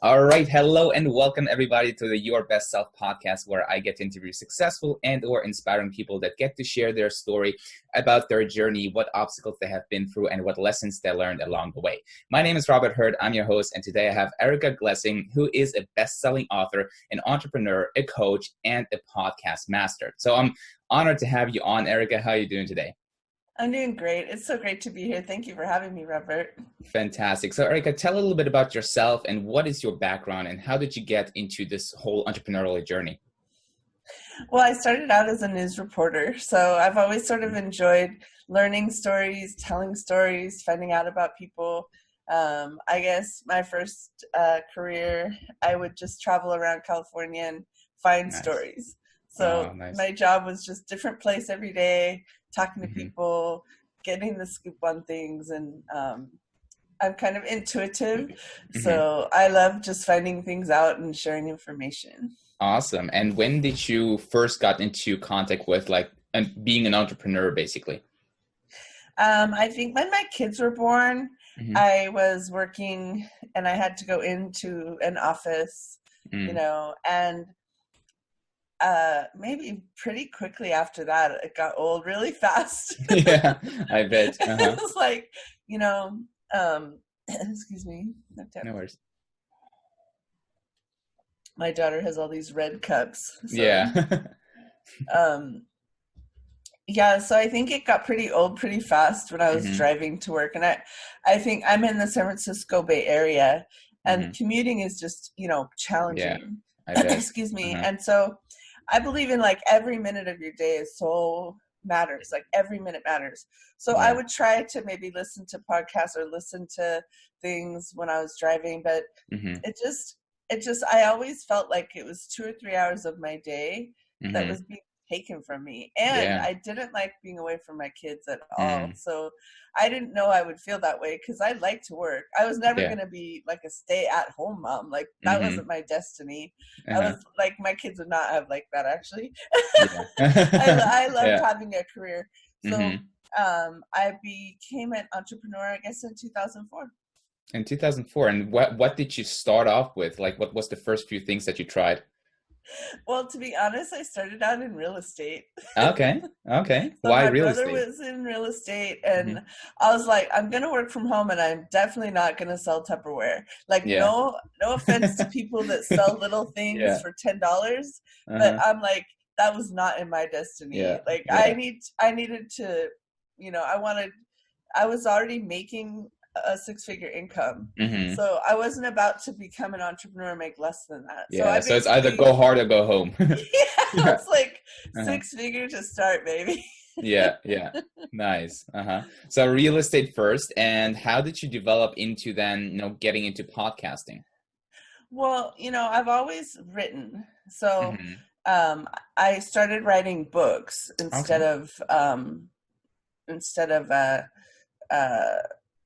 All right. Hello and welcome everybody to the Your Best Self podcast, where I get to interview successful and or inspiring people that get to share their story about their journey, what obstacles they have been through, and what lessons they learned along the way. My name is Robert Hurd. I'm your host. And today I have Erica Glessing, who is a best-selling author, an entrepreneur, a coach, and a podcast master. So I'm honored to have you on, Erica. How are you doing today? I'm doing great. It's so great to be here. Thank you for having me, Robert. Fantastic. So Erica, tell a little bit about yourself and what is your background and how did you get into this whole entrepreneurial journey? Well, I started out as a news reporter, so I've always sort of enjoyed learning stories, telling stories, finding out about people. I guess my first career, I would just travel around California and find stories. So my job was just different place every day, talking to people, getting the scoop on things, and I'm kind of intuitive, so I love just finding things out and sharing information. Awesome. And when did you first got into contact with being an entrepreneur, basically? I think when my kids were born, I was working and I had to go into an office, and maybe pretty quickly after that, it got old really fast. Yeah, I bet. It was like, excuse me. No worries. My daughter has all these red cups. So, yeah. Yeah, so I think it got pretty old pretty fast when I was driving to work. And I think I'm in the San Francisco Bay Area, and commuting is just, challenging. Yeah, I bet. Excuse me. And so I believe in every minute of your day is so matters. Every minute matters. So I would try to maybe listen to podcasts or listen to things when I was driving, but it just, I always felt like it was 2 or 3 hours of my day that was being taken from me. And I didn't like being away from my kids at all. So I didn't know I would feel that way because I like to work. I was never going to be like a stay-at-home mom. That wasn't my destiny. I was my kids would not have that, actually. I loved having a career. So I became an entrepreneur, I guess, in 2004. In 2004. And what did you start off with? What was the first few things that you tried? Well, to be honest, I started out in real estate. Okay. So why real estate? My brother was in real estate, and I was like, I'm going to work from home, and I'm definitely not going to sell Tupperware. No offense to people that sell little things for $10, but I'm like, that was not in my destiny. I needed to, I was already making a 6-figure income. So I wasn't about to become an entrepreneur and make less than that. So it's either go hard or go home. It's like 6-figure to start, baby. Yeah. Nice. So real estate first. And how did you develop into then, getting into podcasting? Well, I've always written. So I started writing books instead of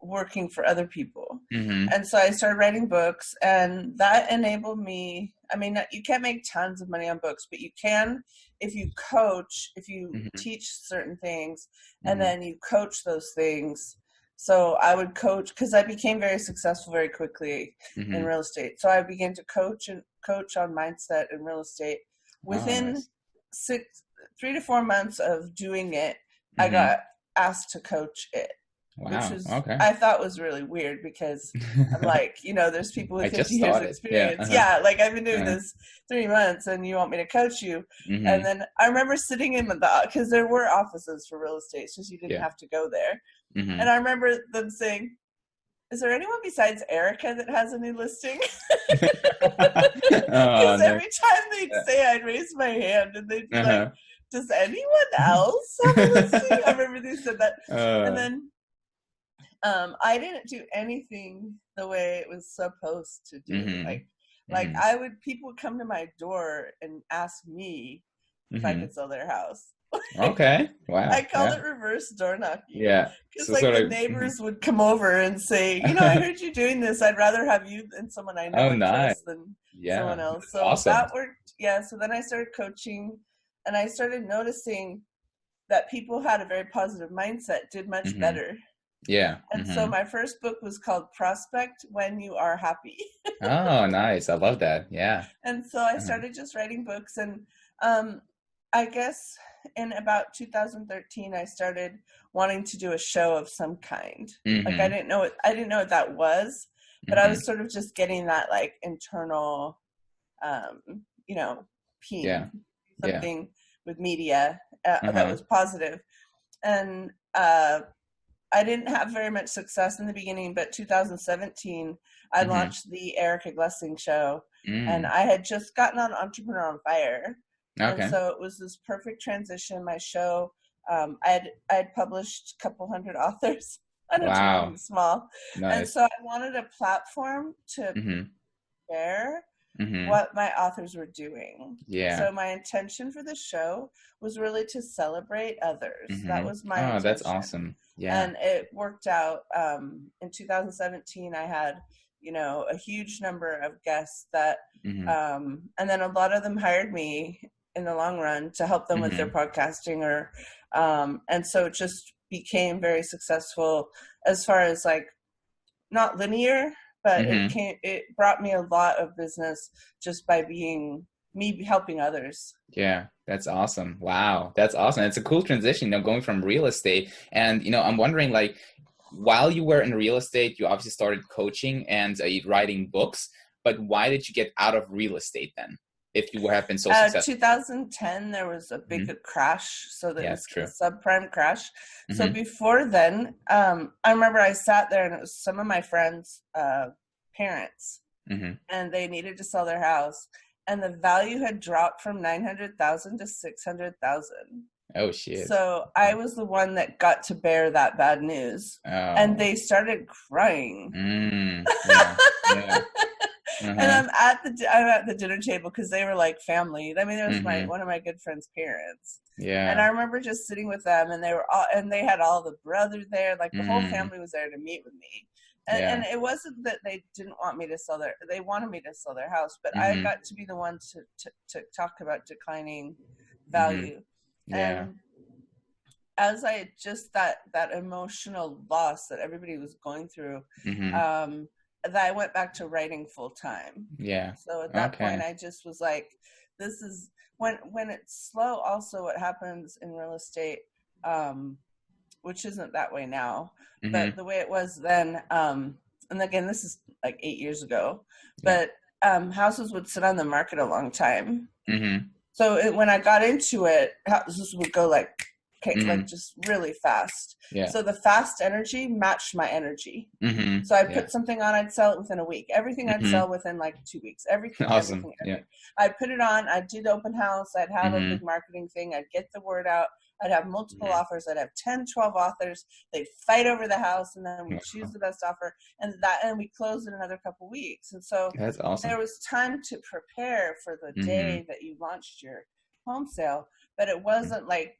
working for other people. And so I started writing books, and that enabled me. I mean, you can't make tons of money on books, but you can if you coach, if you teach certain things, and then you coach those things. So I would coach because I became very successful very quickly in real estate. So I began to coach on mindset in real estate. Within 3 to 4 months of doing it, I got asked to coach it. Wow. Which I thought was really weird because I'm like, there's people with 50 years of experience. I've been doing this 3 months and you want me to coach you. And then I remember sitting in because there were offices for real estate, so you didn't have to go there. And I remember them saying, is there anyone besides Erica that has a new listing? Because every time they'd say, I'd raise my hand and they'd be like, does anyone else have a listing? I remember they said that. And then I didn't do anything the way it was supposed to do. People would come to my door and ask me if I could sell their house. Okay. Wow. I called it reverse door knocking. Yeah. Because the neighbors would come over and say, I heard you doing this. I'd rather have you than someone I know nice. than someone else. So awesome. That worked. Yeah. So then I started coaching, and I started noticing that people had a very positive mindset, did much better. Yeah. And so my first book was called Prospect When You Are Happy. Oh, nice. I love that. Yeah. And so I started just writing books. And I guess in about 2013, I started wanting to do a show of some kind. Like I didn't know what that was, but I was sort of just getting that like internal, you know, Yeah. something with media that was positive. And I didn't have very much success in the beginning, but 2017, I launched the Erica Glessing Show, and I had just gotten on Entrepreneur on Fire. Okay. And so it was this perfect transition. My show, I had published a couple hundred authors. I don't do anything small. Nice. And so I wanted a platform to share what my authors were doing. Yeah. So my intention for the show was really to celebrate others. That was my intention. That's awesome. Yeah. And it worked out. In 2017, I had, you know, a huge number of guests that, and then a lot of them hired me in the long run to help them with their podcasting or, and so it just became very successful as far as like not linear, but it brought me a lot of business just by being me helping others. Yeah, that's awesome. Wow, that's awesome. It's a cool transition, you know, going from real estate. And, you know, I'm wondering, like, while you were in real estate, you obviously started coaching and writing books, but why did you get out of real estate then, if you have been so successful? 2010, there was a big crash. So there was a subprime crash. So before then, I remember I sat there and it was some of my friends' parents, and they needed to sell their house. And the value had dropped from 900,000 to 600,000. Oh shit! So I was the one that got to bear that bad news, and they started crying. And I'm at the dinner table because they were like family. I mean, it was one of my good friend's parents. Yeah. And I remember just sitting with them, and they had all the brothers there. Like the whole family was there to meet with me. And it wasn't that they didn't want me to they wanted me to sell their house, but I got to be the one to talk about declining value. And as I just that emotional loss that everybody was going through, that I went back to writing full time. Yeah. So at that point, I just was like, this is when it's slow. Also, what happens in real estate, which isn't that way now, but the way it was then, and again, this is like 8 years ago, but houses would sit on the market a long time. So when I got into it, houses would go like just really fast. So the fast energy matched my energy. So I put something on, I'd sell it within a week. Everything I'd sell within like 2 weeks. Everything. I'd put it on, I'd do the open house, I'd have a big marketing thing, I'd get the word out, I'd have multiple offers, I'd have 10, 12 authors, they'd fight over the house, and then we'd choose the best offer, and we closed in another couple weeks. And so that's awesome. There was time to prepare for the day that you launched your home sale, but it wasn't like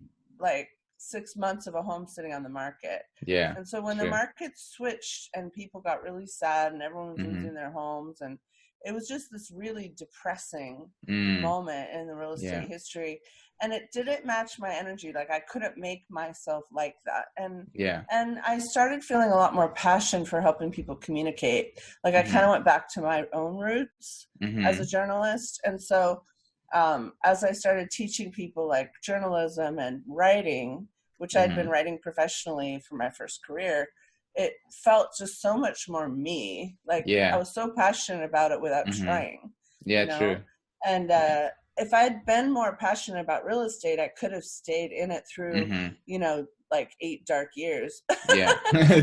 6 months of a home sitting on the market. Yeah. And so when the market switched and people got really sad and everyone was losing their homes, and it was just this really depressing moment in the real estate history. And it didn't match my energy. Like I couldn't make myself like that. And I started feeling a lot more passion for helping people communicate. Like I kind of went back to my own roots as a journalist. And so as I started teaching people like journalism and writing, which I'd been writing professionally for my first career, it felt just so much more me. Like I was so passionate about it without trying. Yeah, you know? True. And if I'd been more passionate about real estate, I could have stayed in it through, you know, like 8 dark years. Yeah,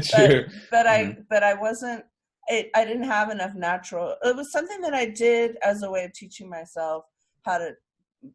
true. But I wasn't. I didn't have enough natural. It was something that I did as a way of teaching myself how to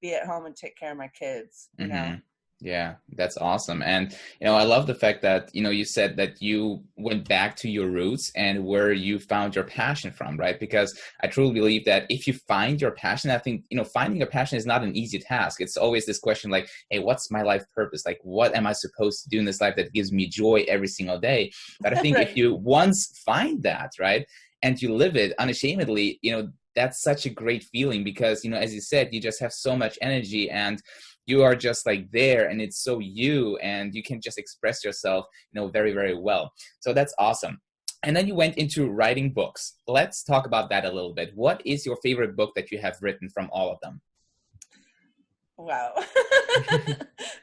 be at home and take care of my kids, you know? Yeah, that's awesome. And, you know, I love the fact that, you know, you said that you went back to your roots and where you found your passion from, right? Because I truly believe that if you find your passion, I think, you know, finding your passion is not an easy task. It's always this question like, hey, what's my life purpose? Like, what am I supposed to do in this life that gives me joy every single day? But I think if you once find that, right, and you live it unashamedly, you know, that's such a great feeling because, as you said, you just have so much energy and you are just like there, and it's so you, and you can just express yourself, very, very well. So that's awesome. And then you went into writing books. Let's talk about that a little bit. What is your favorite book that you have written from all of them? Wow.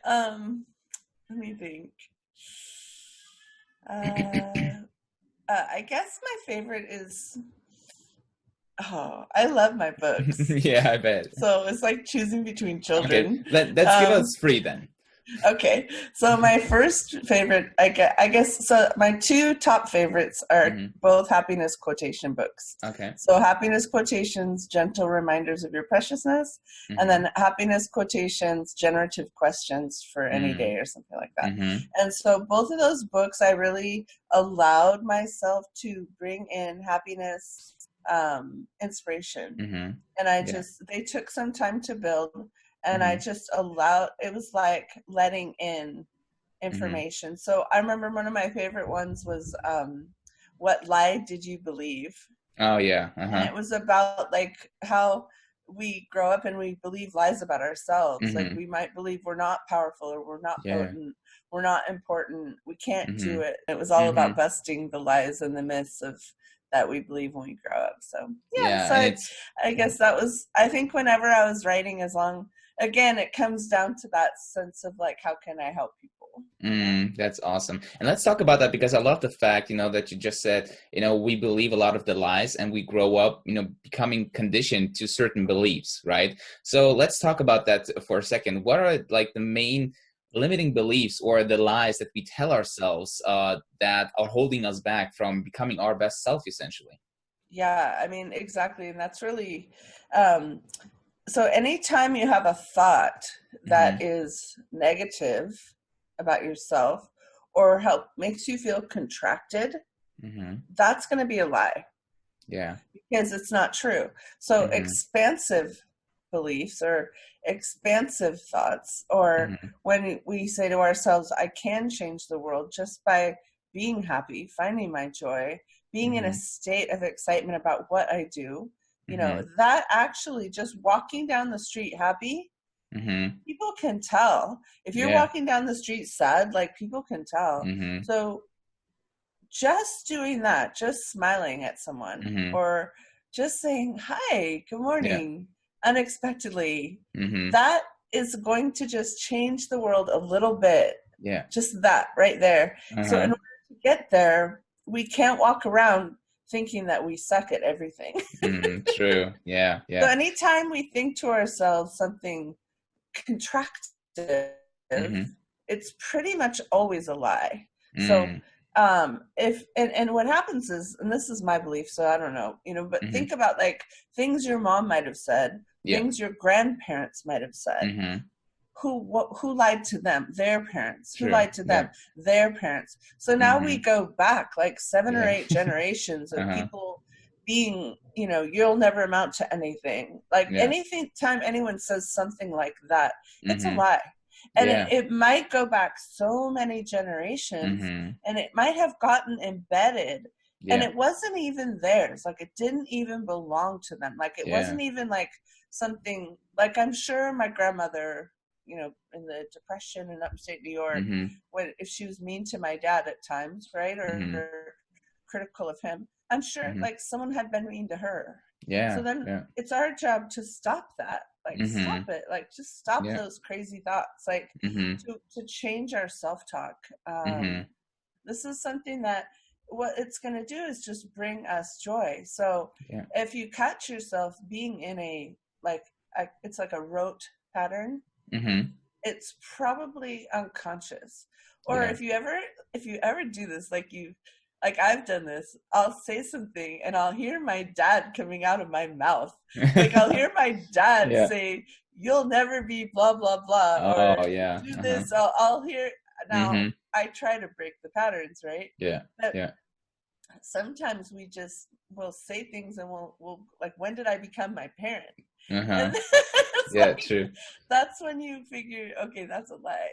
Let me think. I guess my favorite is, I love my books. Yeah, I bet. So it's like choosing between children. Okay, let's give us 3 then. Okay, so my first favorite, I guess, so my 2 top favorites are both happiness quotation books. Okay. So happiness quotations, gentle reminders of your preciousness, and then happiness quotations, generative questions for any day or something like that. And so both of those books, I really allowed myself to bring in happiness, inspiration. And they took some time to build. And I just allowed, it was like letting in information. So I remember one of my favorite ones was, What Lie Did You Believe? Oh, yeah. And it was about like how we grow up and we believe lies about ourselves. Like we might believe we're not powerful, or we're not potent, we're not important, we can't do it. It was all about busting the lies and the myths of that we believe when we grow up. So so I guess that was, I think whenever I was writing, again, it comes down to that sense of like, how can I help people? That's awesome. And let's talk about that, because I love the fact, that you just said, we believe a lot of the lies and we grow up, becoming conditioned to certain beliefs, right? So let's talk about that for a second. What are like the main limiting beliefs or the lies that we tell ourselves that are holding us back from becoming our best self, essentially? Yeah, I mean, exactly. And that's really, so anytime you have a thought that is negative about yourself or makes you feel contracted, that's going to be a lie. Yeah. Because it's not true. So expansive beliefs or expansive thoughts, or when we say to ourselves, I can change the world just by being happy, finding my joy, being in a state of excitement about what I do, that actually just walking down the street happy, people can tell. If you're walking down the street sad, like people can tell. So just doing that, just smiling at someone or just saying, hi, good morning, unexpectedly, that is going to just change the world a little bit. Yeah. Just that right there. So in order to get there, we can't walk around thinking that we suck at everything. True. Yeah. So anytime we think to ourselves something contracted, it's pretty much always a lie. So if and what happens is, and this is my belief, so I don't know, but think about like things your mom might have said, things your grandparents might have said. Who lied to them? Their parents. Who lied to them? Their parents. So now we go back like 7 or 8 generations of people being, you'll never amount to anything. Like anything time anyone says something like that, it's a lie. And it might go back so many generations, and it might have gotten embedded, and it wasn't even theirs. Like it didn't even belong to them. Like it wasn't even like something, like I'm sure my grandmother, in the Depression in upstate New York, if she was mean to my dad at times, right, or critical of him, I'm sure like someone had been mean to her. So then it's our job to stop that. Like stop it. Like just stop those crazy thoughts. Like to change our self-talk. This is something that what it's going to do is just bring us joy. So if you catch yourself being in it's like a rote pattern, it's probably unconscious. Or if you ever do this, like I've done this, I'll say something and I'll hear my dad coming out of my mouth. Like I'll hear my dad say, you'll never be blah, blah, blah. Or do this. I'll hear. Now I try to break the patterns, right? But sometimes we just will say things and we'll like, when did I become my parent? True. That's when you figure, okay, that's a lie.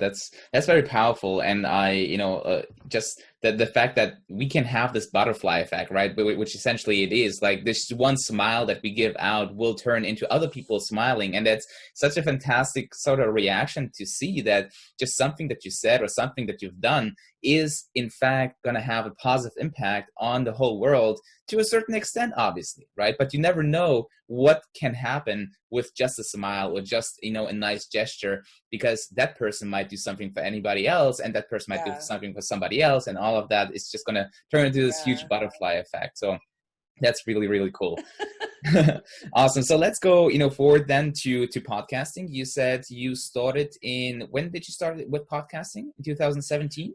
That's very powerful. And I, just the fact that we can have this butterfly effect, right? Which essentially it is like this one smile that we give out will turn into other people smiling. And that's such a fantastic sort of reaction to see that just something that you said or something that you've done is in fact going to have a positive impact on the whole world to a certain extent, obviously, right? But you never know what can happen with just a smile or just, you know, a nice gesture, because that person might do something for anybody else, and that person might do something for somebody else, and all of that is just going to turn into this huge butterfly effect. So that's really, really cool. Awesome. So let's go, you know, forward then to podcasting. You said you started when did you start with podcasting? In 2017?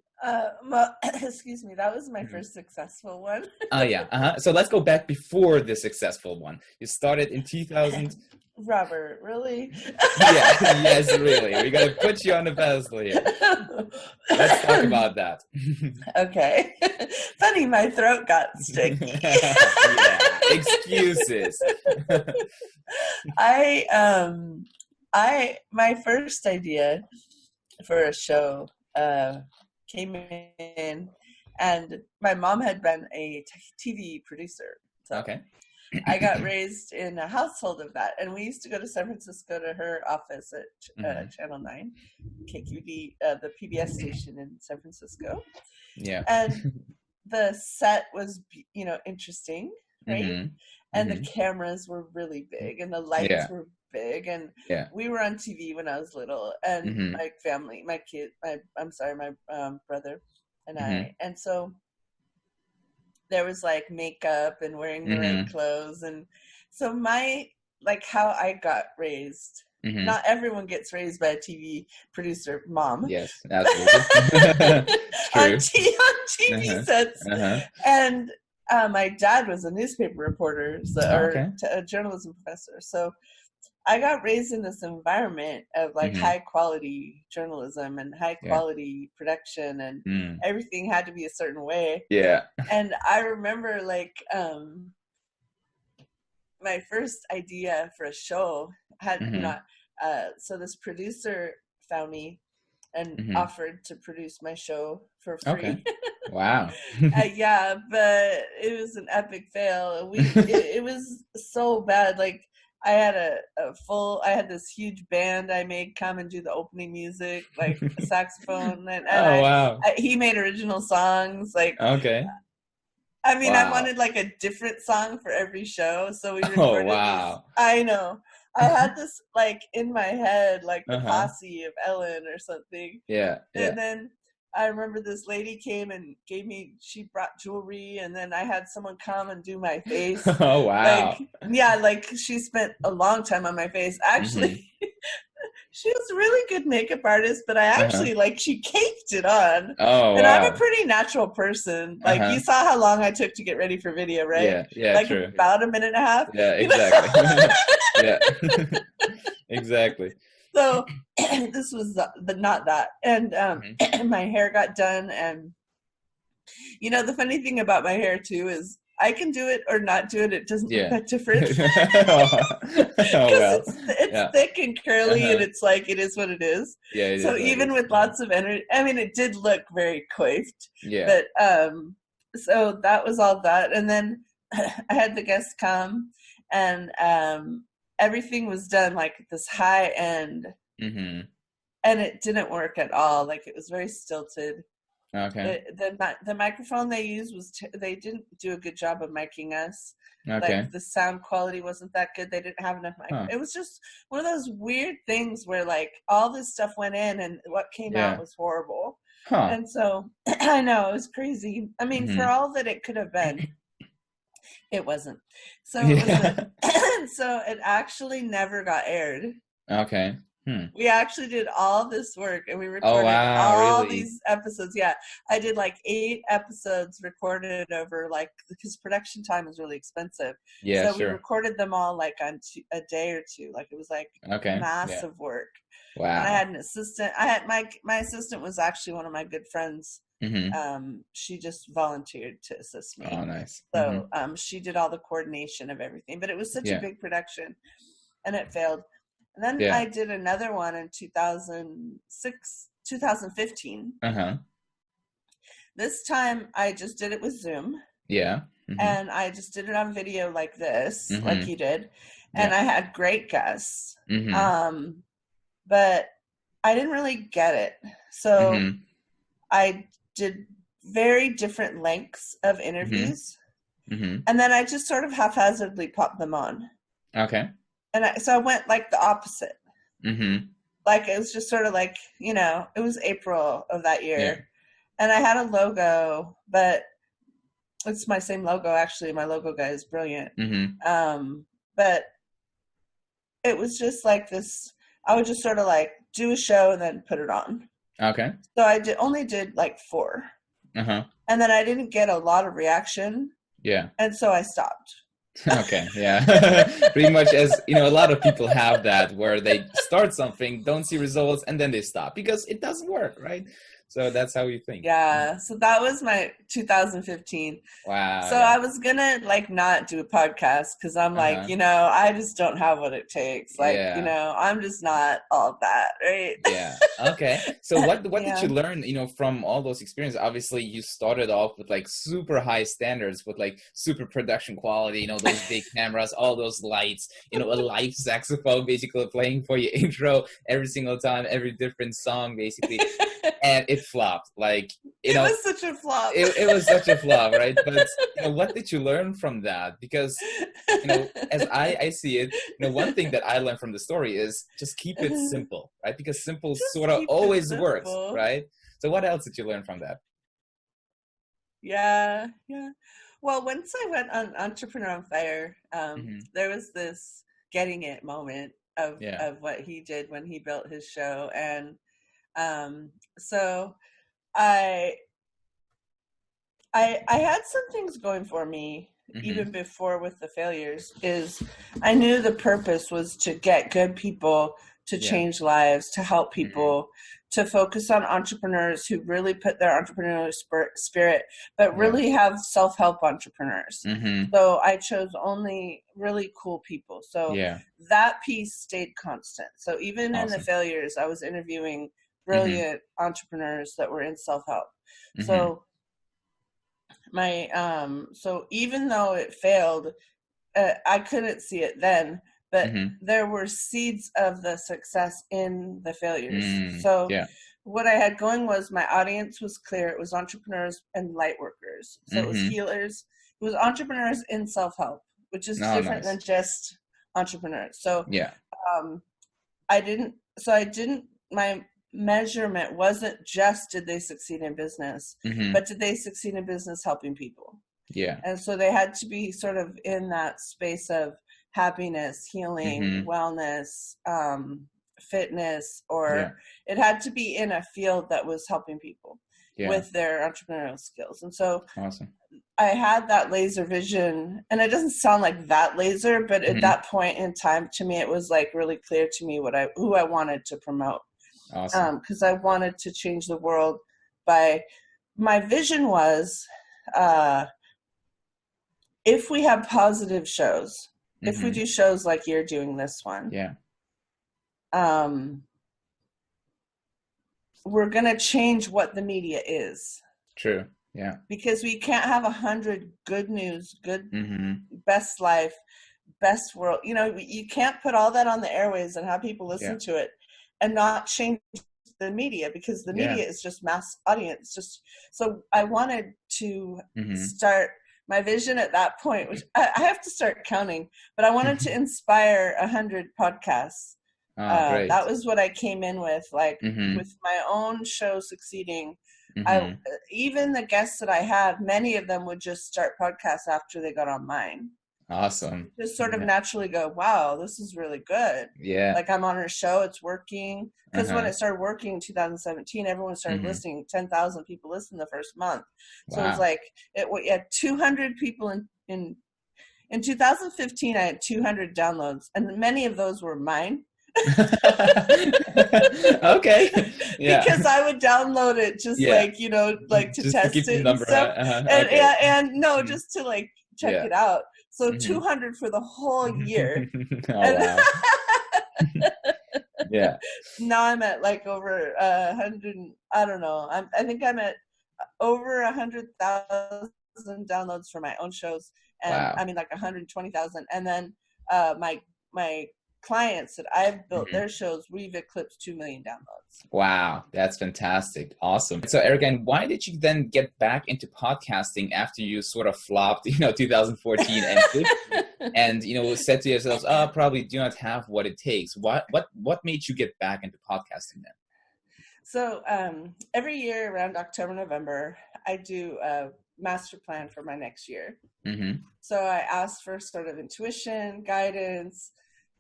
Well, excuse me, that was my first successful one. Yeah. So let's go back before the successful one. You started in 2000. Robert, really? Yeah, yes, really. We got to put you on the pedestal here. Let's talk about that. Okay. Funny, my throat got sticky. Yeah, excuses. My first idea for a show came in, and my mom had been a TV producer. So okay. I got raised in a household of that, and we used to go to San Francisco to her office at Channel 9, KQD, the PBS station in San Francisco. Yeah. And the set was, you know, interesting, right? And the cameras were really big, and the lights were big, and we were on TV when I was little, and my family, my brother and I, and so there was like makeup and wearing the right clothes. And so how I got raised, not everyone gets raised by a TV producer mom. Yes, absolutely. on TV sets. And my dad was a newspaper reporter, a journalism professor. So I got raised in this environment of like high quality journalism and high quality production, and everything had to be a certain way. Yeah. And I remember like my first idea for a show had so this producer found me and offered to produce my show for free. Okay. Wow. Yeah, but it was an epic fail. It was so bad. Like I had I had this huge band I made come and do the opening music, like a saxophone, and wow. He made original songs. Like, okay. I mean, I wanted like a different song for every show, so we recorded these. I know. I had this like in my head, like the posse of Ellen or something. Yeah. And then I remember this lady came and she brought jewelry, and then I had someone come and do my face. Oh, wow. Like she spent a long time on my face. Actually, she was a really good makeup artist, but I actually, she caked it on. Oh, and I'm a pretty natural person. Like, you saw how long I took to get ready for video, right? Yeah, yeah, like, true. about a minute and a half. Yeah, exactly. Yeah, exactly. So this was not that. And my hair got done. And, you know, the funny thing about my hair, too, is I can do it or not do it. It doesn't look that different. Because it's thick and curly, and it's like, it is what it is. Yeah. So even with lots of energy, I mean, it did look very coiffed. Yeah. But so that was all that. And then I had the guests come, and everything was done like this high end, and it didn't work at all. Like, it was very stilted. Okay. The microphone they used they didn't do a good job of miking us. Okay. Like, the sound quality wasn't that good. They didn't have enough mic. It was just one of those weird things where like all this stuff went in, and what came out was horrible. And so I know, it was crazy. I mean, for all that it could have been, it wasn't. So so it actually never got aired. Okay. We actually did all this work, and we recorded all these episodes. Yeah, I did like 8 episodes recorded over, like, because production time is really expensive. Yeah, so we recorded them all like on a day or two. Like, it was like massive work. Wow. And I had an assistant. I had my assistant was actually one of my good friends. She just volunteered to assist me. Oh, nice. So she did all the coordination of everything. But it was such a big production, and it failed. And then I did another one in 2015. This time I just did it with Zoom. Yeah. And I just did it on video like this, like you did. And Yeah. I had great guests. But I didn't really get it. So I did very different lengths of interviews. And then I just sort of haphazardly popped them on. Okay. And so I went like the opposite. Like it was just sort of like, you know, it was April of that year. Yeah. And I had a logo, but it's my same logo, actually. My logo guy is brilliant. But it was just like this, I would just sort of like do a show and then put it on. Okay. So I only did like 4. And then I didn't get a lot of reaction. Yeah. And so I stopped. Okay. Yeah. Pretty much, as you know, a lot of people have that where they start something, don't see results, and then they stop because it doesn't work, right? So that's how you think. Yeah. So that was my 2015. Wow. So I was gonna like not do a podcast because I'm like, you know, I just don't have what it takes. Like, you know, I'm just not all that, right? Yeah. Okay. So what did you learn, you know, from all those experiences? Obviously you started off with like super high standards with like super production quality, you know, those big cameras, all those lights, you know, a live saxophone basically playing for your intro every single time, every different song basically. And it flopped. Like, you know, it was such a flop. It was such a flop, right? But you know, what did you learn from that? Because, you know, as I see it, you know, one thing that I learned from the story is just keep it simple, right? Because simple sort of always works, right? So what else did you learn from that? Yeah. Well, once I went on Entrepreneur on Fire, there was this getting it moment of what he did when he built his show. And so I had some things going for me even before with the failures. Is I knew the purpose was to get good people to change lives, to help people, to focus on entrepreneurs who really put their entrepreneurial spirit, but really have self-help entrepreneurs. So I chose only really cool people. So that piece stayed constant. So even in the failures, I was interviewing brilliant entrepreneurs that were in self-help. So so even though it failed, I couldn't see it then, but there were seeds of the success in the failures. So what I had going was my audience was clear. It was entrepreneurs and light workers. So it was healers. It was entrepreneurs in self-help, which is different than just entrepreneurs. So my measurement wasn't just did they succeed in business, but did they succeed in business helping people? And so they had to be sort of in that space of happiness, healing, wellness, fitness, or it had to be in a field that was helping people with their entrepreneurial skills. And so I had that laser vision, and it doesn't sound like that laser, but at that point in time, to me, it was like really clear to me who I wanted to promote. Because I wanted to change the world my vision was, if we have positive shows, if we do shows like you're doing this one, we're going to change what the media is. True. Yeah. Because we can't have 100 good news, good, best life, best world. You know, you can't put all that on the airwaves and have people listen to it and not change the media, because the media is just mass audience. So I wanted to start my vision at that point, which I have to start counting, but I wanted to inspire 100 podcasts. That was what I came in with, like with my own show succeeding. Even the guests that I had, many of them would just start podcasts after they got on mine. Awesome. Just sort of naturally go, wow, this is really good. Yeah. Like I'm on her show, it's working. Because when it started working in 2017, everyone started listening. 10,000 people listened the first month. So it was like, we had 200 people in 2015, I had 200 downloads, and many of those were mine. Okay. Yeah. Because I would download it just like, you know, like to test it and stuff. And just to like check it out. So 200 for the whole year. Wow. Yeah. Now I'm at like over 100. I don't know. I think I'm at over 100,000 downloads for my own shows, and Wow. I mean like 120,000. And then my clients that I've built their shows, we've eclipsed 2 million downloads. Wow, that's fantastic. Awesome. So Erica, and why did you then get back into podcasting after you sort of flopped, 2014 and 15, and, said to yourselves, oh, probably do not have what it takes. What made you get back into podcasting then? So every year around October, November, I do a master plan for my next year. Mm-hmm. So I ask for sort of intuition, guidance,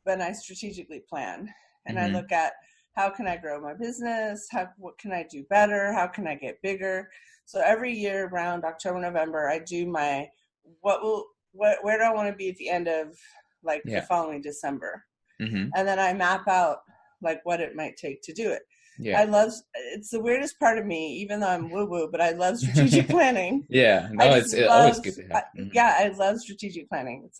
but I strategically plan. And I look at, how can I grow my business? What can I do better? How can I get bigger? So every year around October, November, I do my, where do I want to be at the end of the following December? Mm-hmm. And then I map out what it might take to do it. Yeah. It's the weirdest part of me, even though I'm woo-woo, but I love strategic planning. Yeah, no, it's always good to have. Yeah, I love strategic planning. It's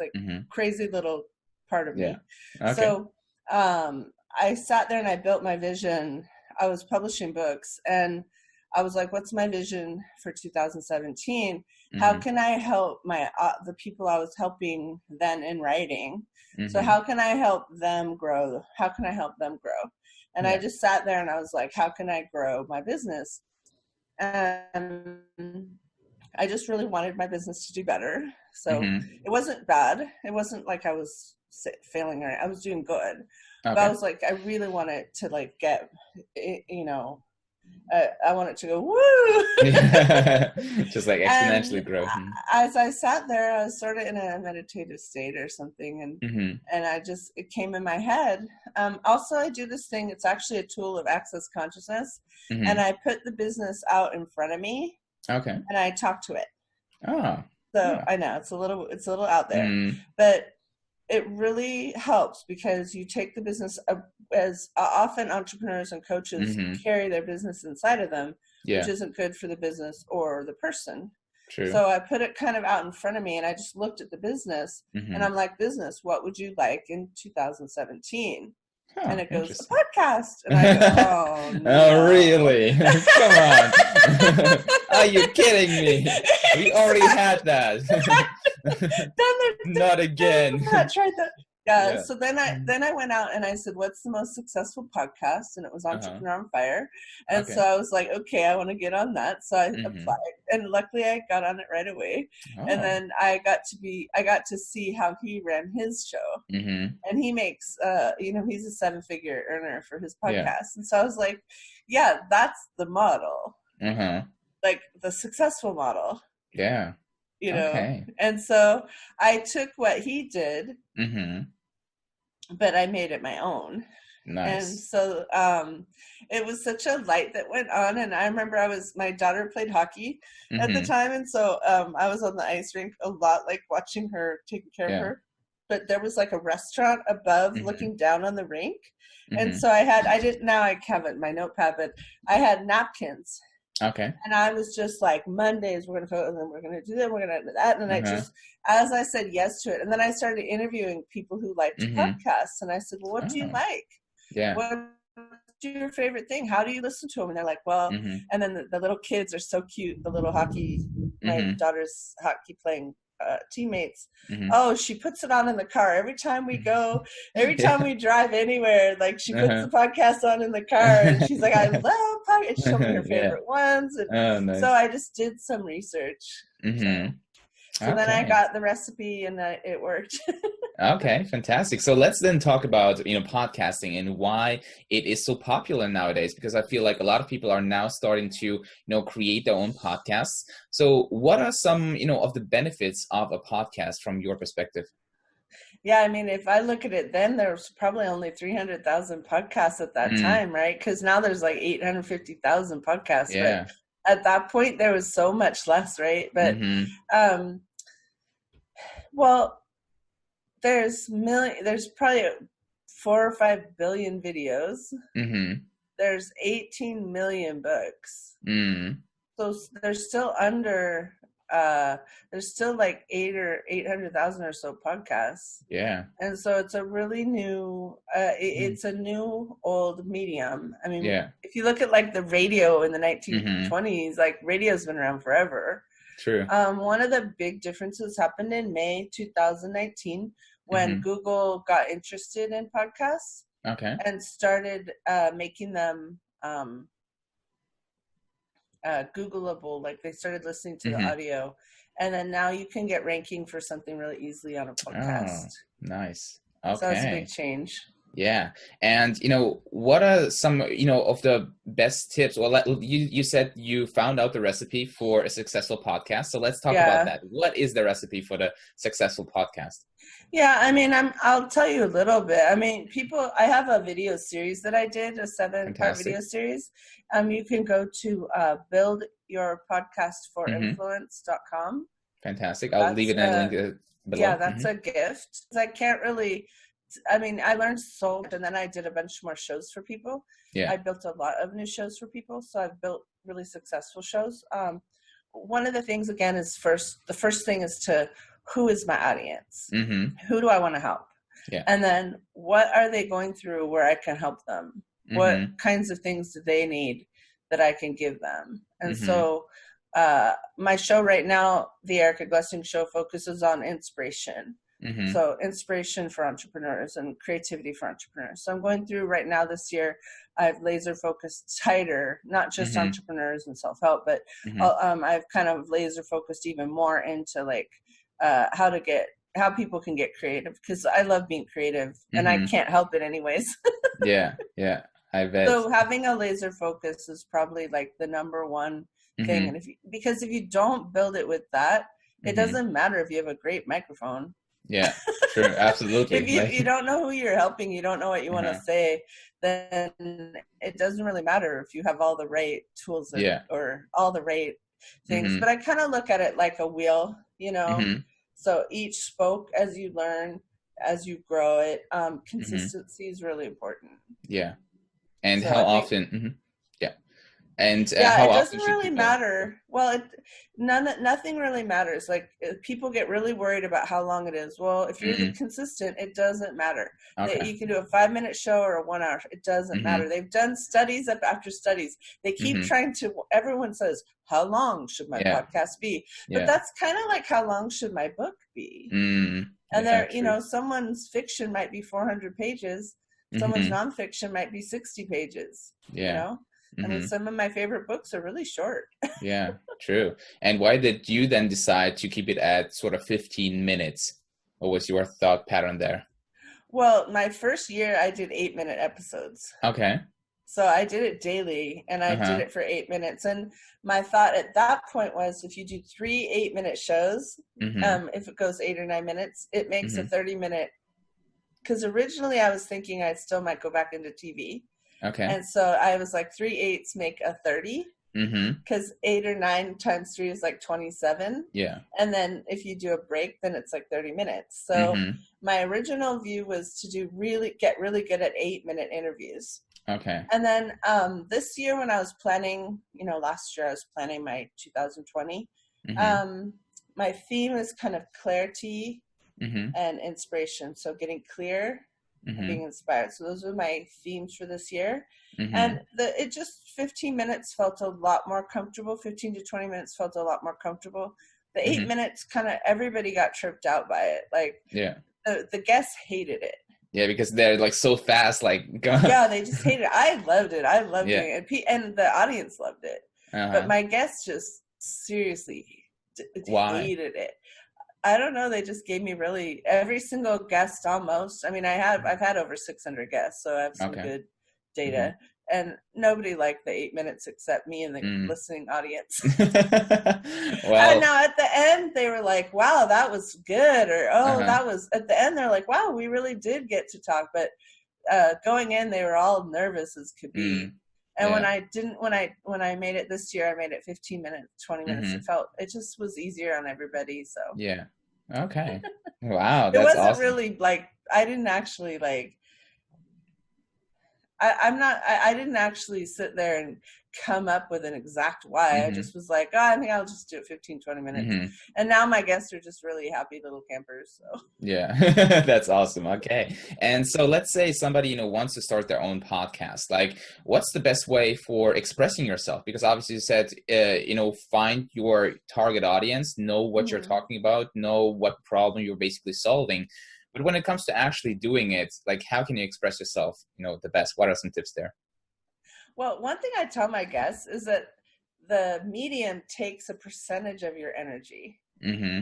crazy little part of me. Yeah. Okay. So I sat there and I built my vision. I was publishing books and I was like, what's my vision for 2017? How can I help the people I was helping then in writing? So how can I help them grow? How can I help them grow? And I just sat there and I was like, how can I grow my business? And I just really wanted my business to do better. So it wasn't bad. It wasn't like I was failing, or I was doing good. Okay. But I was like, I really wanted to get, I want it to go, woo! Just exponentially grow. As I sat there, I was sort of in a meditative state or something. And it came in my head. Also, I do this thing. It's actually a tool of access consciousness. And I put the business out in front of me. Okay. And I talk to it. Oh. So I know it's a little out there, but it really helps because you take the business, as often entrepreneurs and coaches carry their business inside of them, which isn't good for the business or the person. True. So I put it kind of out in front of me and I just looked at the business and I'm like, business, what would you like in 2017? Oh, and it goes, a podcast. And I go, oh, no. Oh, really? Come on. Are you kidding me? We already had that. Not again. Tried that. Yeah. So then I went out and I said, what's the most successful podcast? And it was Entrepreneur on Fire. And so I was like, okay, I want to get on that. So I applied and luckily I got on it right away. Oh. And then I got to see how he ran his show. And he makes, he's a 7-figure earner for his podcast. Yeah. And so I was like, yeah, that's the model. Like the successful model. Yeah. Okay. And so I took what he did, but I made it my own. Nice. And so it was such a light that went on. And I remember my daughter played hockey at the time. And so I was on the ice rink a lot, watching her, taking care of her. But there was a restaurant above looking down on the rink. And so I haven't my notepad, but I had napkins. Okay. And I was just like, Mondays we're going to go, and then we're going to do that, we're going to do that. And I just, as I said yes to it, and then I started interviewing people who liked podcasts. And I said, well, what do you like? Yeah. What's your favorite thing? How do you listen to them? And they're like, well, and then the little kids are so cute. The little hockey, my daughter's hockey playing teammates. Oh, she puts it on in the car every time we go, every time we drive anywhere, she puts the podcast on in the car and she's like, I love podcasts. She showed me her favorite ones. And nice. So I just did some research. So then I got the recipe and it worked. Okay, fantastic. So let's then talk about, podcasting and why it is so popular nowadays, because I feel like a lot of people are now starting to, create their own podcasts. So what are some, of the benefits of a podcast from your perspective? Yeah, I mean, if I look at it then, there's probably only 300,000 podcasts at that time, right? Because now there's 850,000 podcasts. Yeah. But at that point, there was so much less, right? But, well, there's probably 4 or 5 billion videos. There's 18 million books. So there's still under there's still like 800,000 or so podcasts. Yeah. And so it's a really new, it's a new old medium. I mean, if you look at like the radio in the 1920s, like radio's been around forever. True. One of the big differences happened in May 2019 when Google got interested in podcasts. Okay. And started making them Googleable. Like they started listening to the audio, and then now you can get ranking for something really easily on a podcast. Oh, nice. Okay. So that's a big change. Yeah. And, what are some, of the best tips? Well, you said you found out the recipe for a successful podcast. So let's talk about that. What is the recipe for the successful podcast? Yeah, I mean, I'll tell you a little bit. I mean, I have a video series that I did, a 7-part video series. You can go to buildyourpodcastforinfluence.com. Fantastic. I'll leave it in a link below. Yeah, that's a gift. I can't really, I mean, I learned so much, and then I did a bunch more shows for people. Yeah. I built a lot of new shows for people, so I've built really successful shows. One of the things, again, is the first thing is who is my audience? Who do I want to help? Yeah. And then what are they going through where I can help them? What kinds of things do they need that I can give them? And so my show right now, the Erica Glessing Show, focuses on inspiration. So inspiration for entrepreneurs and creativity for entrepreneurs. So I'm going through right now this year, I've laser focused tighter, not just entrepreneurs and self-help, but I've kind of laser focused even more into like how people can get creative, because I love being creative and I can't help it anyways. Yeah. I bet. So having a laser focus is probably like the number one thing. And because if you don't build it with that, it doesn't matter if you have a great microphone. Yeah, sure. Absolutely. If you don't know who you're helping, you don't know what you want to say, then it doesn't really matter if you have all the right tools or all the right things. But I kind of look at it like a wheel, So each spoke as you learn, as you grow it. Consistency is really important. Yeah. And so how often? And how it doesn't really matter. Well, nothing really matters. Like people get really worried about how long it is. Well, if you're consistent, it doesn't matter. Okay. You can do a 5-minute show or a 1 hour. It doesn't matter. They've done studies after studies. They keep trying to. Everyone says, "How long should my podcast be?" But that's kind of like, "How long should my book be?" And there, someone's fiction might be 400 pages. Someone's nonfiction might be 60 pages. Yeah. I mean, some of my favorite books are really short. Yeah, true. And why did you then decide to keep it at sort of 15 minutes? What was your thought pattern there? Well, my first year, I did 8-minute episodes. Okay. So I did it daily, and I did it for 8 minutes. And my thought at that point was, if you do 3 8-minute shows, if it goes 8 or 9 minutes, it makes a 30-minute. Because originally I was thinking I still might go back into TV. Okay. And so I was like, 3 8s make a 30. Because 8 or 9 times 3 is like 27. Yeah. And then if you do a break, then it's like 30 minutes. So my original view was to get really good at 8-minute interviews. Okay. And then this year when I was planning, last year I was planning my 2020. My theme is kind of clarity and inspiration. So getting clear, being inspired. So those were my themes for this year. And it just 15 minutes felt a lot more comfortable. 15 to 20 minutes felt a lot more comfortable. The 8 minutes, kind of everybody got tripped out by it. Like the guests hated it. Yeah, because they're like so fast, like yeah, they just hated it. I loved it. I loved doing it, and the audience loved it. But my guests just seriously hated it. I don't know. They just gave me every single guest almost. I mean, I've had over 600 guests, so I have some good data. And nobody liked the 8 minutes except me and the listening audience. And now at the end, they were like, "Wow, that was good," or that was. At the end, they're like, "Wow, we really did get to talk." But going in, they were all nervous as could be. And when I made it this year, I made it 15 minutes, 20 minutes. It just was easier on everybody. So yeah, okay, wow, that's awesome. It wasn't really like I didn't actually like. I didn't actually sit there and come up with an exact why. I just was like, oh, I think I'll just do it 15, 20 minutes. And now my guests are just really happy little campers. So Yeah, that's awesome. Okay. And so let's say somebody, wants to start their own podcast. Like, what's the best way for expressing yourself? Because obviously you said, find your target audience, know what you're talking about, know what problem you're basically solving. But when it comes to actually doing it, like, how can you express yourself, the best? What are some tips there? Well, one thing I tell my guests is that the medium takes a percentage of your energy.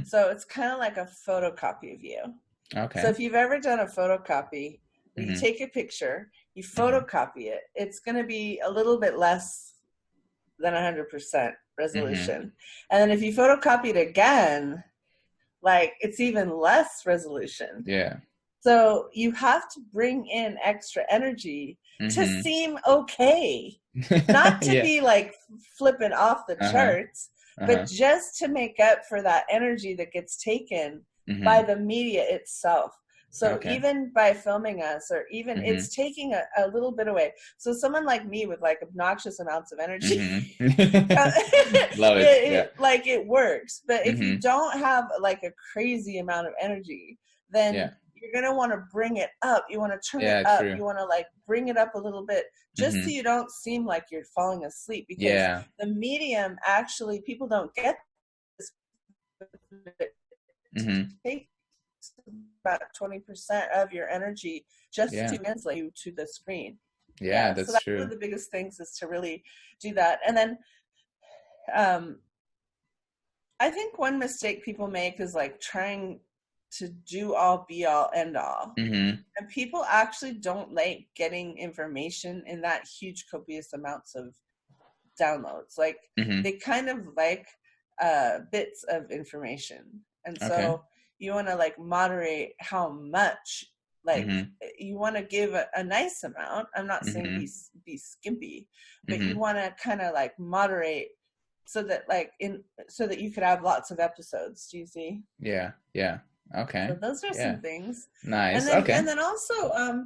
So it's kind of like a photocopy of you. Okay. So if you've ever done a photocopy, you take a picture, you photocopy it, it's going to be a little bit less than 100% resolution. And then if you photocopy it again, like, it's even less resolution. Yeah. So you have to bring in extra energy to seem okay, not to be like flipping off the charts, but just to make up for that energy that gets taken by the media itself. So even by filming us, or even it's taking a little bit away. So someone like me with like obnoxious amounts of energy, love it. Like, it works. But if you don't have like a crazy amount of energy, then you're going to want to bring it up. You want to turn it up. True. You want to like bring it up a little bit, just so you don't seem like you're falling asleep, because the medium, actually, people don't get this. Takes about 20% of your energy just to translate you to the screen. Yeah, that's so that's true. one of the biggest things, is to really do that. And then I think one mistake people make is like trying to do all, be all, end all. And people actually don't like getting information in that huge, copious amounts of downloads. Like, they kind of like bits of information. And so you want to like moderate how much, like, you want to give a nice amount. I'm not saying be skimpy, but you want to kind of like moderate, so that like so that you could have lots of episodes. Do you see? Yeah. Okay. So those are some things. Nice. And then also,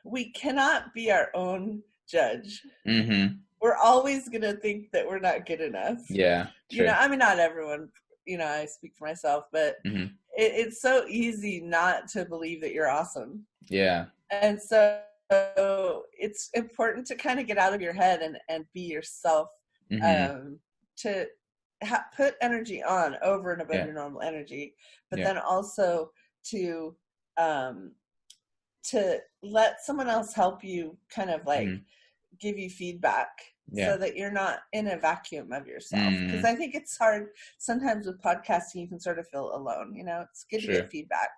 we cannot be our own judge. We're always going to think that we're not good enough. Yeah. True. I mean, not everyone, I speak for myself, but it's so easy not to believe that you're awesome. Yeah. And so it's important to kind of get out of your head and be yourself, to put energy on over and above your normal energy, but then also to let someone else help you, kind of like give you feedback, so that you're not in a vacuum of yourself. Because I think it's hard sometimes with podcasting, you can sort of feel alone. It's good to get feedback.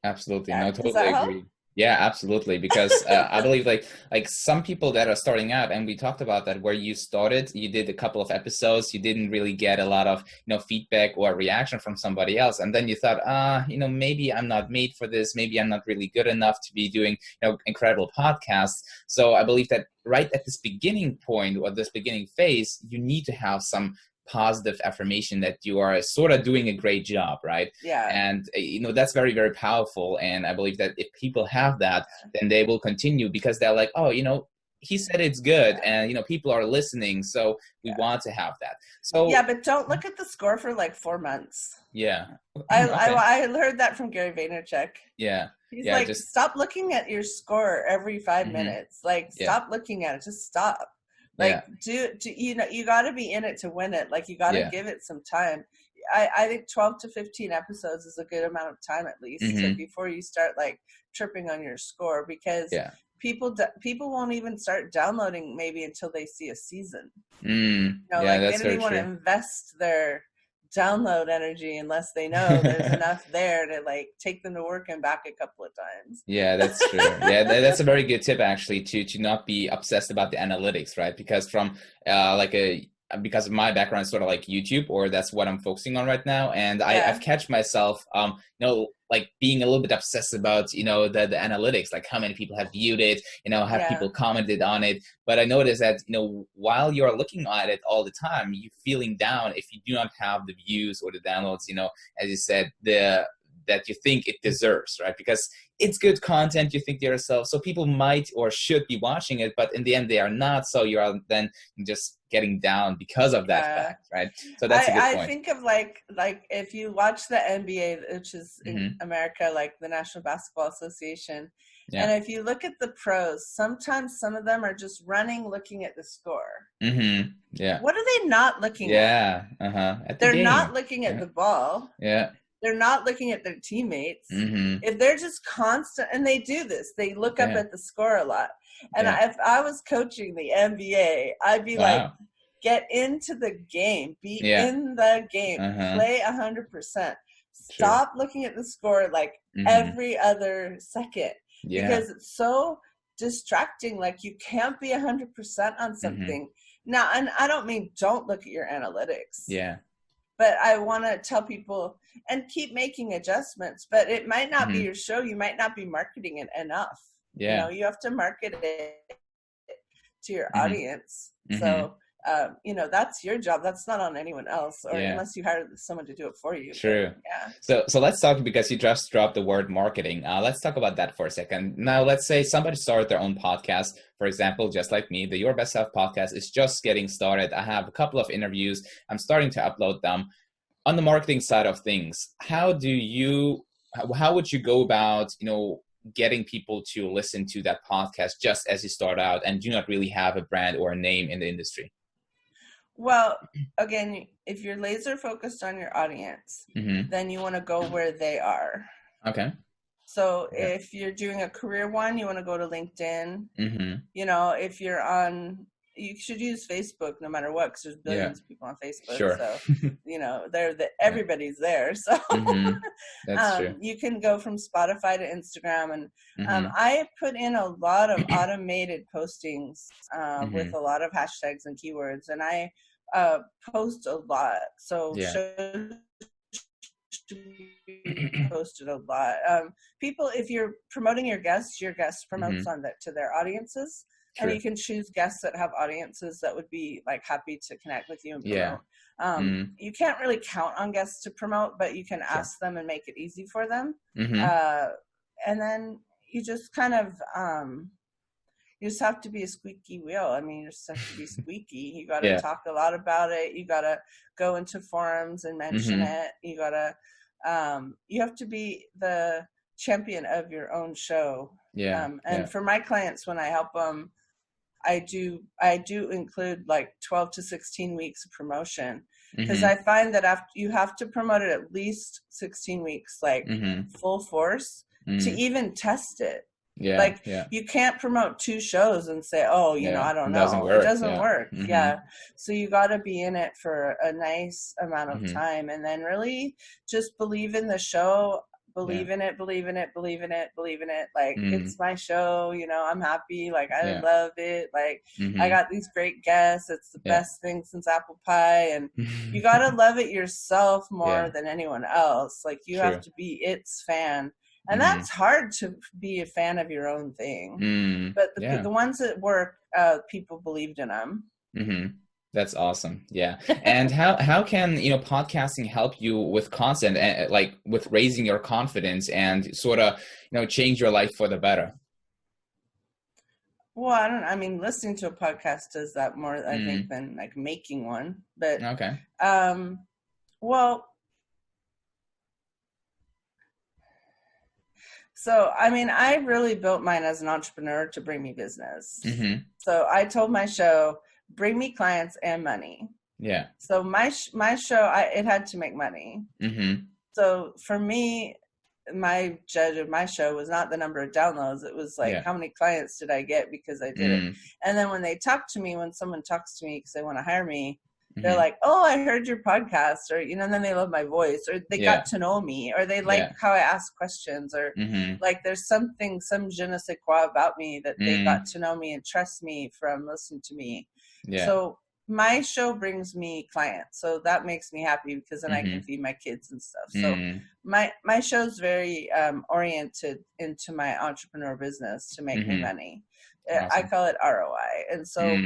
Absolutely. No, totally agree. Yeah, absolutely. Because I believe like some people that are starting out, and we talked about that, where you started, you did a couple of episodes, you didn't really get a lot of, feedback or reaction from somebody else. And then you thought, maybe I'm not made for this. Maybe I'm not really good enough to be doing, incredible podcasts. So I believe that right at this beginning point, or this beginning phase, you need to have some positive affirmation that you are sort of doing a great job, right? Yeah. And that's very, very powerful. And I believe that if people have that, then they will continue, because they're like, oh, he said it's good, and people are listening, so we want to have that. So but don't look at the score for like 4 months. I heard that from Gary Vaynerchuk. He's like, just stop looking at your score every 5 minutes. Like, stop looking at it. Just stop. Like, you got to be in it to win it. Like, you got to give it some time. I think 12 to 15 episodes is a good amount of time, at least, before you start like tripping on your score, because people won't even start downloading maybe until they see a season. They don't even want to invest their download energy unless they know there's enough there to like take them to work and back a couple of times. Yeah, that's true. That's a very good tip, actually, to not be obsessed about the analytics, right? Because from because of my background, sort of like YouTube, or that's what I'm focusing on right now. And I've catch myself, like being a little bit obsessed about, the analytics, like how many people have viewed it, have people commented on it. But I noticed that, while you're looking at it all the time, you're feeling down if you do not have the views or the downloads, as you said, that you think it deserves, right? Because it's good content, you think to yourself, so people might or should be watching it, but in the end they are not, so you are then just getting down because of that fact, right? So that's a good point. I think of like if you watch the NBA, which is in America, like the National Basketball Association, and if you look at the pros, sometimes some of them are just running, looking at the score. Yeah. What are they not looking at? At the They're game. not looking at the ball. They're not looking at their teammates. If they're just constant, and they do this, they look up at the score a lot. And if I was coaching the NBA, I'd be like, get into the game, be in the game, play 100%. Stop looking at the score like every other second, because it's so distracting. Like, you can't be 100% on something. Now, and I don't mean don't look at your analytics. But I want to tell people, and keep making adjustments, but it might not be your show. You might not be marketing it enough. You know, you have to market it to your audience. So, you know, that's your job. That's not on anyone else, or unless you hire someone to do it for you. True. But, So let's talk, because you just dropped the word marketing. Let's talk about that for a second. Now, let's say somebody started their own podcast, for example, just like me. The Your Best Self podcast is just getting started. I have a couple of interviews. I'm starting to upload them. On the marketing side of things, how would you go about, you know, getting people to listen to that podcast just as you start out and do not really have a brand or a name in the industry? Well, again, if you're laser focused on your audience, then you want to go where they are. Okay. So if you're doing a career one, you want to go to LinkedIn. You know, if you're on, you should use Facebook no matter what, because there's billions of people on Facebook. So, you know, everybody's there. So that's true. You can go from Spotify to Instagram. And I put in a lot of automated postings with a lot of hashtags and keywords. And I post a lot. So shows posted a lot. People, if you're promoting your guests promotes on that to their audiences. True. And you can choose guests that have audiences that would be like happy to connect with you and promote. You can't really count on guests to promote, but you can ask them and make it easy for them. And then you just kind of, you just have to be a squeaky wheel. I mean, you just have to be squeaky. You got to talk a lot about it. You got to go into forums and mention it. You got to, you have to be the champion of your own show. And for my clients, when I help them, I do include like 12 to 16 weeks of promotion, because I find that after you have to promote it at least 16 weeks, like full force to even test it. You can't promote 2 shows and say, oh, you know, I don't know. It doesn't work. So you got to be in it for a nice amount of time, and then really just believe in the show. Believe in it. Like, it's my show, you know, I'm happy. Like, I love it. Like, I got these great guests. It's the best thing since apple pie. And you got to love it yourself more than anyone else. Like, you have to be its fan. And that's hard, to be a fan of your own thing. But the ones that work, people believed in them. That's awesome. And how can, you know, podcasting help you with content, and like with raising your confidence and sort of, you know, change your life for the better? Well, I mean, listening to a podcast does that more, I think, than like making one. But well, so I mean, I really built mine as an entrepreneur to bring me business. So I told my show, bring me clients and money. So my show, it had to make money. So for me, my judge of my show was not the number of downloads. It was like, how many clients did I get because I did it? And then when someone talks to me because they want to hire me, they're like, oh, I heard your podcast, or, you know, and then they love my voice, or they got to know me, or they like how I ask questions, or like there's some je ne sais quoi about me that they got to know me and trust me from listening to me. So my show brings me clients, so that makes me happy, because then I can feed my kids and stuff. So my show's very oriented into my entrepreneur business to make me money. Awesome. I call it ROI. And so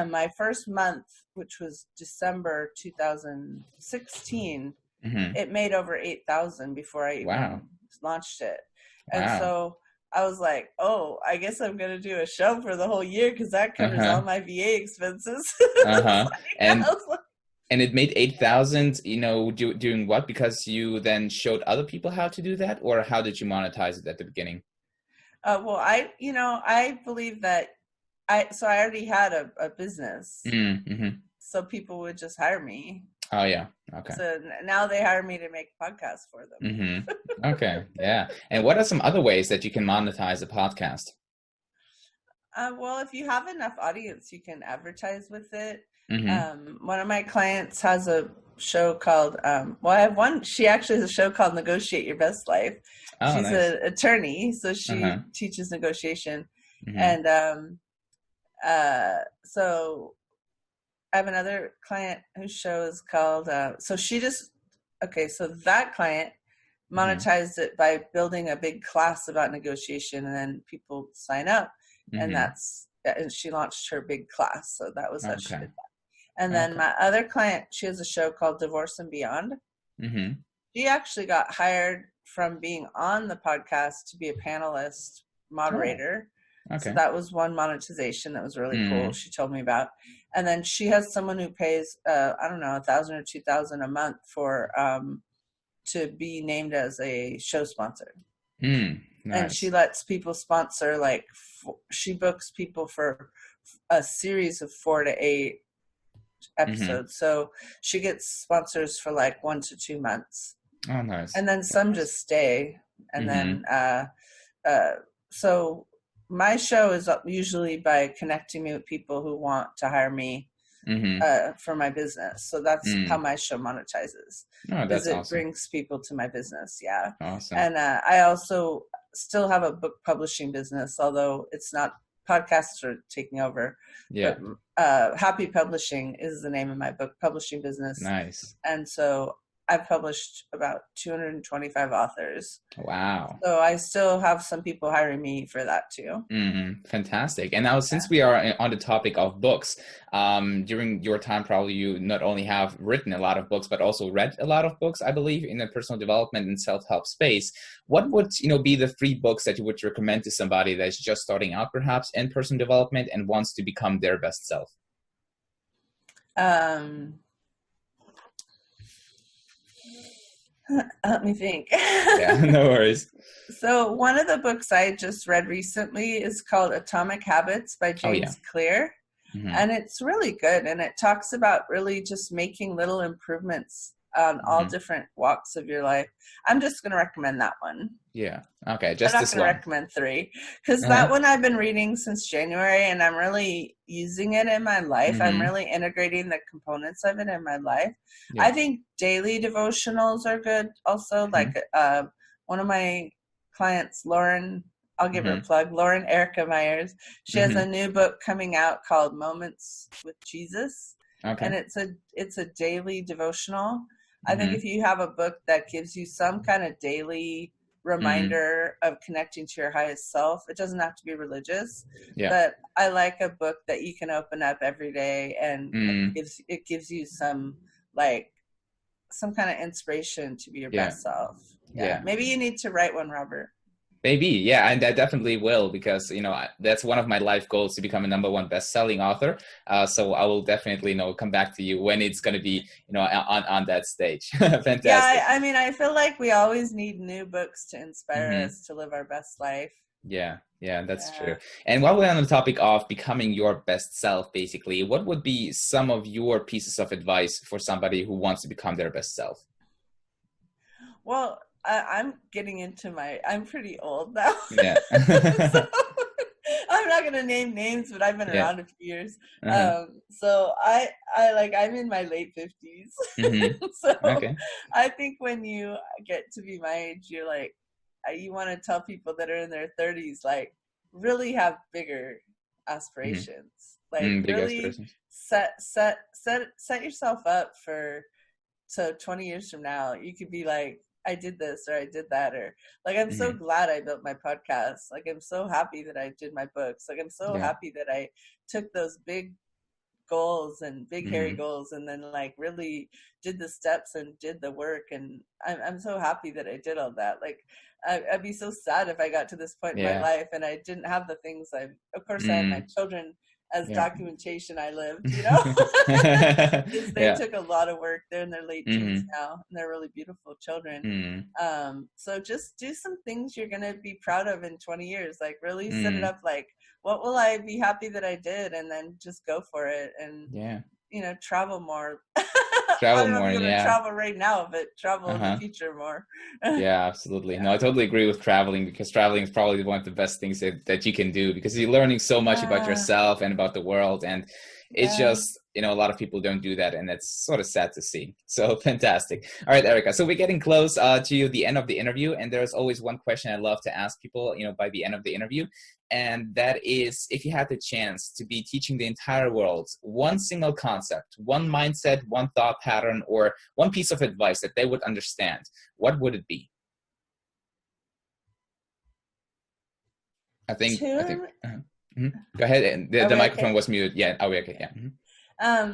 my first month, which was December 2016, it made over 8,000 before I even launched it. And Wow. so I was like, oh, I guess I'm going to do a show for the whole year because that covers all Uh-huh. my VA expenses. Uh-huh. I And was like, and it made 8,000, doing what? Because you then showed other people how to do that, or how did you monetize it at the beginning? well, I believe that I already had a business, Mm-hmm. so people would just hire me. Oh yeah. Okay. So now they hire me to make podcasts for them. Mm-hmm. Okay. Yeah. And what are some other ways that you can monetize a podcast? Well, if you have enough audience, you can advertise with it. Mm-hmm. One of my clients has a show called, I have one, she actually has a show called Negotiate Your Best Life. Oh, She's nice. an attorney, so she Uh-huh. teaches negotiation. Mm-hmm. And so I have another client whose show is called, so that client Mm-hmm. monetized it by building a big class about negotiation, and then people sign up, and Mm-hmm. and she launched her big class. So that was how she Okay. did that. And then Okay. my other client, she has a show called Divorce and Beyond. Mm-hmm. She actually got hired from being on the podcast to be a panelist Oh, moderator. So okay. that was one monetization that was really cool. Mm. She told me about. And then she has someone who pays, I don't know, 1,000 or 2,000 a month for to be named as a show sponsor. Mm. And she Nice. lets people sponsor, like she books people for a series of 4 to 8 Mm-hmm. episodes. So she gets sponsors for like 1 to 2 months. Oh, nice. And then some just stay. And Mm-hmm. then so my show is usually by connecting me with people who want to hire me Mm-hmm. for my business. So that's how Mm. my show monetizes, Oh, is that's it awesome. brings people to my business. Yeah. Awesome. And I also still have a book publishing business, although it's not, podcasts are taking over. Yeah. But Happy Publishing is the name of my book publishing business. Nice. And so I've published about 225 authors. Wow. So I still have some people hiring me for that too. Mm-hmm. Fantastic. And now, Yeah. since we are on the topic of books, during your time, probably you not only have written a lot of books, but also read a lot of books, I believe, in the personal development and self-help space. What would, be the 3 books that you would recommend to somebody that's just starting out, perhaps, in personal development and wants to become their best self? Let me think. Yeah, no worries. So one of the books I just read recently is called Atomic Habits by Oh, yeah. James Clear. Mm-hmm. And it's really good. And it talks about really just making little improvements on all Mm-hmm. different walks of your life. I'm just going to recommend that one. Yeah. Okay, I'm just not this going to one. recommend 3, because that Uh-huh. one I've been reading since January, and I'm really using it in my life. I'm Mm-hmm. really integrating the components of it in my life. I Yeah. think daily devotionals are good also. Mm-hmm. Like one of my clients, Lauren, I'll give her a Mm-hmm. plug, Lauren Erica Myers. She has Mm-hmm. a new book coming out called Moments with Jesus, and Okay. it's a daily devotional. I think Mm-hmm. if you have a book that gives you some kind of daily Mm-hmm. reminder of connecting to your highest self, it doesn't have to be religious, Yeah. but I like a book that you can open up every day, and Mm. it gives you some, like, some kind of inspiration to be your Yeah. best self. Yeah, Yeah. maybe you need to write one, Robert. Maybe, yeah, and I definitely will, because that's one of my life goals, to become a #1 best-selling author. So I will definitely, come back to you when it's going to be, on that stage. Fantastic. Yeah, I mean, I feel like we always need new books to inspire Hmm. us to live our best life. Yeah, yeah, that's Yeah. true. And while we're on the topic of becoming your best self, basically, what would be some of your pieces of advice for somebody who wants to become their best self? Well, I'm getting into I'm pretty old now. Yeah. So I'm not going to name names, but I've been Yeah. around a few years. Uh-huh. So I'm in my late 50s. Mm-hmm. So Okay. I think when you get to be my age, you're like, you want to tell people that are in their 30s, like, really have bigger aspirations. Like, Big really aspirations. set yourself up so 20 years from now, you could be like, I did this or I did that, or like, I'm so Mm-hmm. glad I built my podcast. Like, I'm so happy that I did my books. Like, I'm so Yeah. happy that I took those big goals and big hairy Mm-hmm. goals, and then like really did the steps and did the work. And I'm so happy that I did all that. Like, I'd be so sad if I got to this point in my life and I didn't have the things of course I had my children as documentation I lived, you know, because they took a lot of work. They're in their late teens now, and they're really beautiful children. So just do some things you're going to be proud of in 20 years, like really set it up like, what will I be happy that I did? And then just go for it and, you know, travel more. Travel I don't know more, if you're going to travel right now, but travel in the future more. Yeah, absolutely. No, I totally agree with traveling, because traveling is probably one of the best things that you can do, because you're learning so much about yourself and about the world. And it's just, you know, a lot of people don't do that, and it's sort of sad to see. So fantastic. All right, Erica. So we're getting close to the end of the interview, and there's always one question I love to ask people, you know, by the end of the interview. And that is, if you had the chance to be teaching the entire world one single concept, one mindset, one thought pattern, or one piece of advice that they would understand, what would it be? I think. Go ahead. And the microphone was muted. Yeah. Oh, okay. Yeah.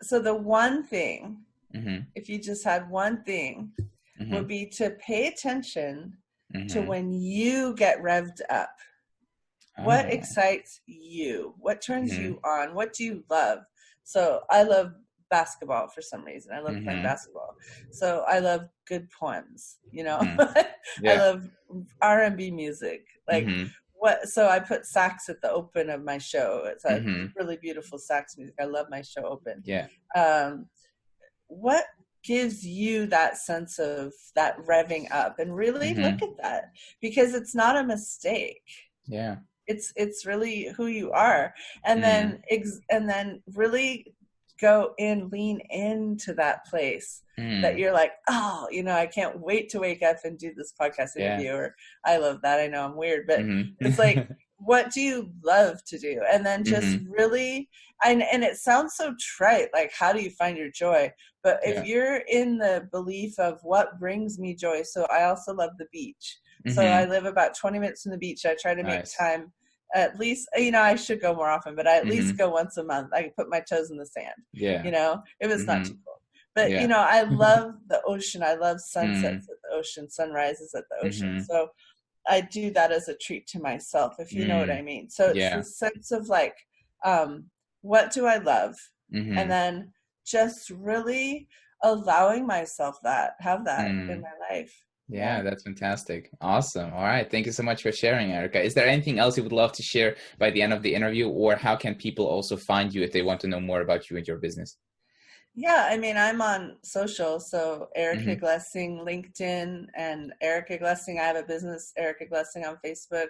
So the one thing, if you just had one thing, would be to pay attention to when you get revved up. What excites you? What turns you on? What do you love? So I love basketball for some reason. I love playing basketball. So I love good poems, you know. I love R&B music. Like so I put sax at the open of my show. It's a really beautiful sax music. I love my show open. What gives you that sense of that revving up? And really look at that, because it's not a mistake. It's really who you are. And then really go in, lean into that place that you're like, oh, you know, I can't wait to wake up and do this podcast interview. Or I love that. I know I'm weird, but it's like, what do you love to do? And then just really, and it sounds so trite, like, how do you find your joy? But if you're in the belief of what brings me joy, so I also love the beach. So I live about 20 minutes from the beach. I try to make time, at least, you know, I should go more often, but I at least go once a month. I can put my toes in the sand, you know, if it's not too cold. But, you know, I love the ocean. I love sunsets at the ocean, sunrises at the ocean. So I do that as a treat to myself, if you know what I mean. So it's the sense of like, what do I love? And then just really allowing myself have that in my life. Yeah, that's fantastic. Awesome. All right. Thank you so much for sharing, Erica. Is there anything else you would love to share by the end of the interview, or how can people also find you if they want to know more about you and your business? Yeah, I mean, I'm on social, so Erica Glessing, LinkedIn, and Erica Glessing. I have a business, Erica Glessing, on Facebook.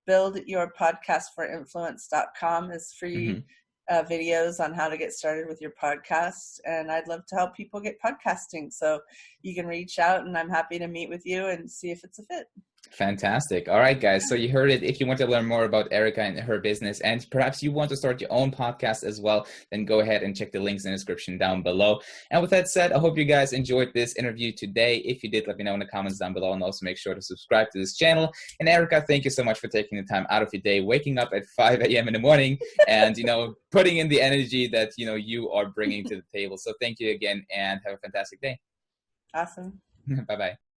BuildYourPodcastForInfluence.com is free videos on how to get started with your podcast. And I'd love to help people get podcasting. So you can reach out, and I'm happy to meet with you and see if it's a fit. Fantastic. All right, guys. So you heard it. If you want to learn more about Erica and her business, and perhaps you want to start your own podcast as well, then go ahead and check the links in the description down below. And with that said, I hope you guys enjoyed this interview today. If you did, let me know in the comments down below, and also make sure to subscribe to this channel. And Erica, thank you so much for taking the time out of your day, waking up at 5 a.m. in the morning and, you know, putting in the energy that, you know, you are bringing to the table. So thank you again, and have a fantastic day. Awesome. Bye-bye.